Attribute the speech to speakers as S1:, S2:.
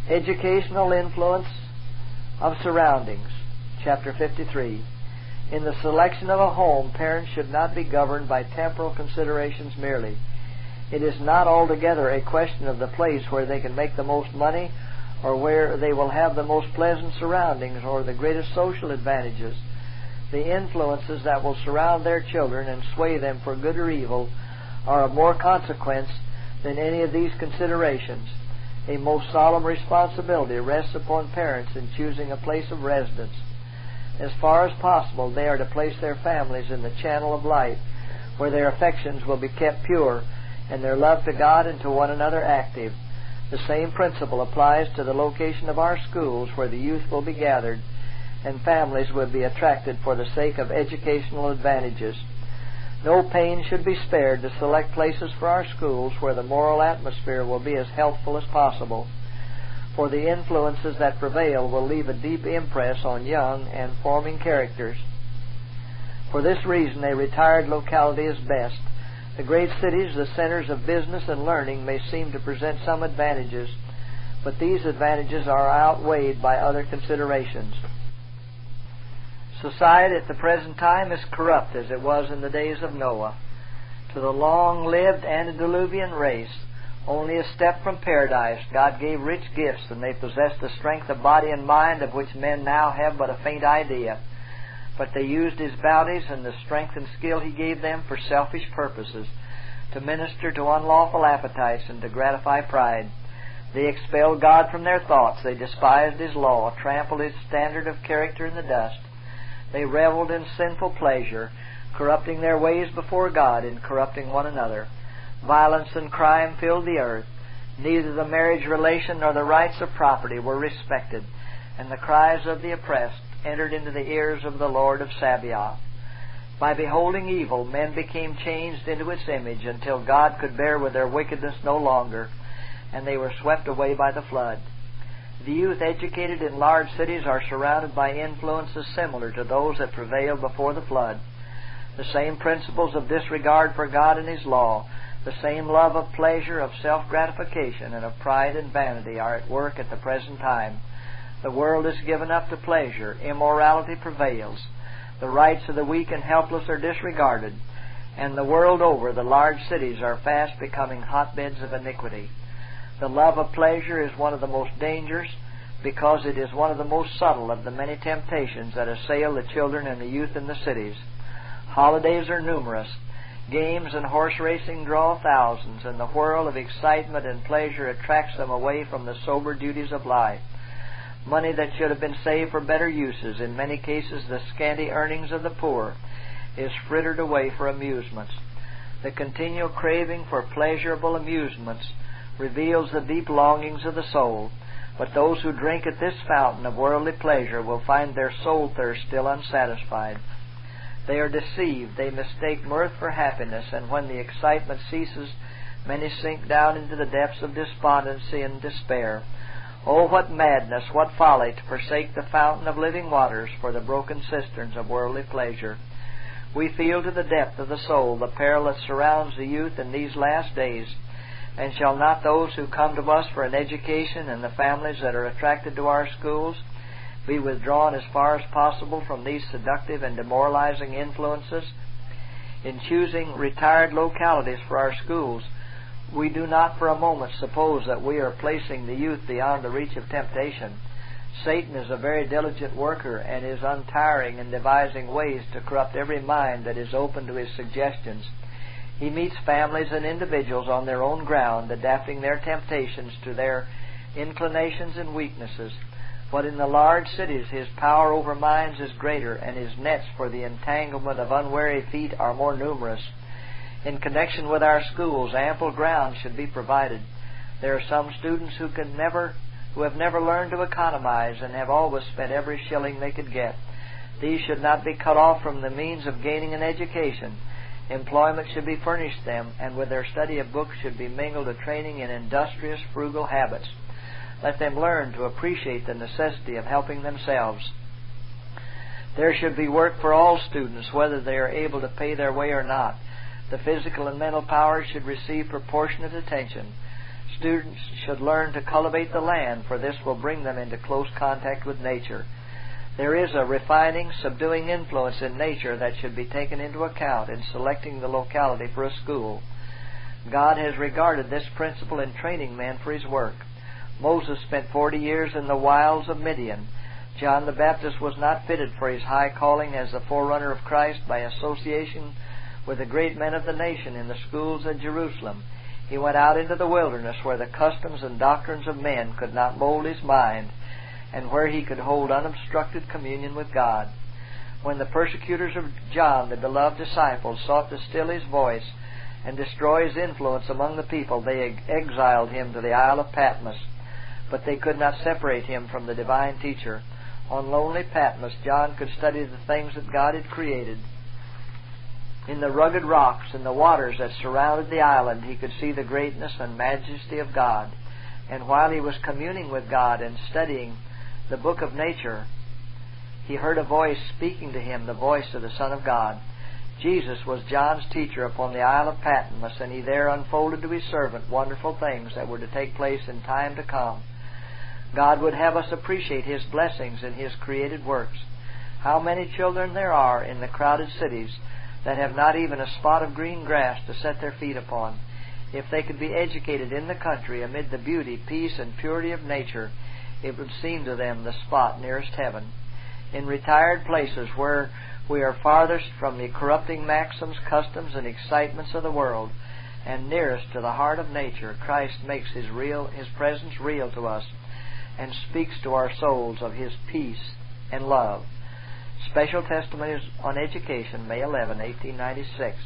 S1: Educational influence of surroundings. Chapter 53. In the selection of a home, parents should not be governed by temporal considerations merely. It is not altogether a question of the place where they can make the most money, or where they will have the most pleasant surroundings or the greatest social advantages. The influences that will surround their children and sway them for good or evil are of more consequence than any of these considerations. A most solemn responsibility rests upon parents in choosing a place of residence. As far as possible, they are to place their families in the channel of light, where their affections will be kept pure and their love to God and to one another active. The same principle applies to the location of our schools, where the youth will be gathered and families will be attracted for the sake of educational advantages. No pains should be spared to select places for our schools where the moral atmosphere will be as healthful as possible, for the influences that prevail will leave a deep impress on young and forming characters. For this reason, a retired locality is best. The great cities, the centers of business and learning, may seem to present some advantages, but these advantages are outweighed by other considerations. Society at the present time is corrupt as it was in the days of Noah. To the long-lived antediluvian race, only a step from paradise, God gave rich gifts, and they possessed the strength of body and mind of which men now have but a faint idea. But they used His bounties and the strength and skill He gave them for selfish purposes, to minister to unlawful appetites and to gratify pride. They expelled God from their thoughts. They despised His law, trampled His standard of character in the dust. They reveled in sinful pleasure, corrupting their ways before God and corrupting one another. Violence and crime filled the earth. Neither the marriage relation nor the rights of property were respected, and the cries of the oppressed entered into the ears of the Lord of Sabaoth. By beholding evil, men became changed into its image until God could bear with their wickedness no longer, and they were swept away by the flood. The youth educated in large cities are surrounded by influences similar to those that prevailed before the flood. The same principles of disregard for God and His law, the same love of pleasure, of self-gratification, and of pride and vanity are at work at the present time. The world is given up to pleasure. Immorality prevails. The rights of the weak and helpless are disregarded. And the world over, the large cities are fast becoming hotbeds of iniquity. The love of pleasure is one of the most dangerous, because it is one of the most subtle of the many temptations that assail the children and the youth in the cities. Holidays are numerous. Games and horse racing draw thousands, and the whirl of excitement and pleasure attracts them away from the sober duties of life. Money that should have been saved for better uses, in many cases the scanty earnings of the poor, is frittered away for amusements. The continual craving for pleasurable amusements reveals the deep longings of the soul, but those who drink at this fountain of worldly pleasure will find their soul thirst still unsatisfied. They are deceived. They mistake mirth for happiness, and when the excitement ceases, many sink down into the depths of despondency and despair. Oh, what madness, what folly to forsake the fountain of living waters for the broken cisterns of worldly pleasure. We feel to the depth of the soul the peril that surrounds the youth in these last days. And shall not those who come to us for an education and the families that are attracted to our schools be withdrawn as far as possible from these seductive and demoralizing influences? In choosing retired localities for our schools, we do not for a moment suppose that we are placing the youth beyond the reach of temptation. Satan is a very diligent worker and is untiring in devising ways to corrupt every mind that is open to his suggestions. He meets families and individuals on their own ground, adapting their temptations to their inclinations and weaknesses. But in the large cities his power over minds is greater, and his nets for the entanglement of unwary feet are more numerous. In connection with our schools, ample ground should be provided. There are some students who have never learned to economize and have always spent every shilling they could get. These should not be cut off from the means of gaining an education. Employment should be furnished them, and with their study of books should be mingled a training in industrious, frugal habits. Let them learn to appreciate the necessity of helping themselves. There should be work for all students, whether they are able to pay their way or not. The physical and mental powers should receive proportionate attention. Students should learn to cultivate the land, for this will bring them into close contact with nature. There is a refining, subduing influence in nature that should be taken into account in selecting the locality for a school. God has regarded this principle in training men for His work. Moses spent 40 years in the wilds of Midian. John the Baptist was not fitted for his high calling as the forerunner of Christ by association with the great men of the nation in the schools at Jerusalem. He went out into the wilderness where the customs and doctrines of men could not mold his mind, and where he could hold unobstructed communion with God. When the persecutors of John, the beloved disciple, sought to still his voice and destroy his influence among the people, they exiled him to the Isle of Patmos, but they could not separate him from the divine teacher. On lonely Patmos, John could study the things that God had created. In the rugged rocks and the waters that surrounded the island, he could see the greatness and majesty of God. And while he was communing with God and studying the book of nature, he heard a voice speaking to him, the voice of the Son of God. Jesus was John's teacher upon the Isle of Patmos, and he there unfolded to his servant wonderful things that were to take place in time to come. God would have us appreciate His blessings in His created works. How many children there are in the crowded cities that have not even a spot of green grass to set their feet upon. If they could be educated in the country amid the beauty, peace, and purity of nature, it would seem to them the spot nearest heaven. In retired places where we are farthest from the corrupting maxims, customs, and excitements of the world, and nearest to the heart of nature, Christ makes His presence real to us and speaks to our souls of His peace and love. Special Testimonies on Education, May 11, 1896.